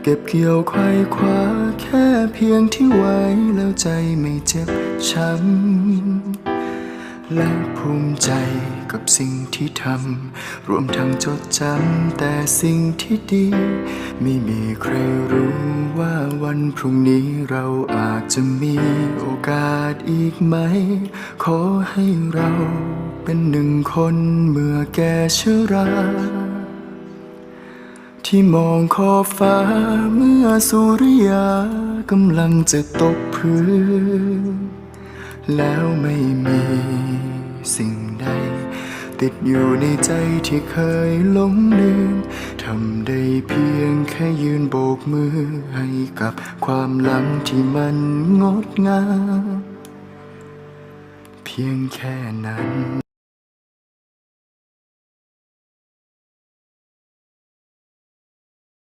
เก็บเกี่ยวไขว่คว้าแค่เพียงที่ไว้แล้วใจไม่เจ็บช้ำและภูมิใจกับสิ่งที่ทำรวมทั้งจดจำแต่สิ่งที่ดีไม่มีใครรู้ว่าวันพรุ่งนี้เราอาจจะมีโอกาสอีกไหมขอให้เราเป็นหนึ่งคนเมื่อแก่ชราที่มองขอบฟ้าเมื่อสุริยากำลังจะตกพื้นแล้วไม่มีสิ่งใดติดอยู่ในใจที่เคยหลงลืมทำได้เพียงแค่ยืนโบกมือให้กับความหลังที่มันงดงามเพียงแค่นั้น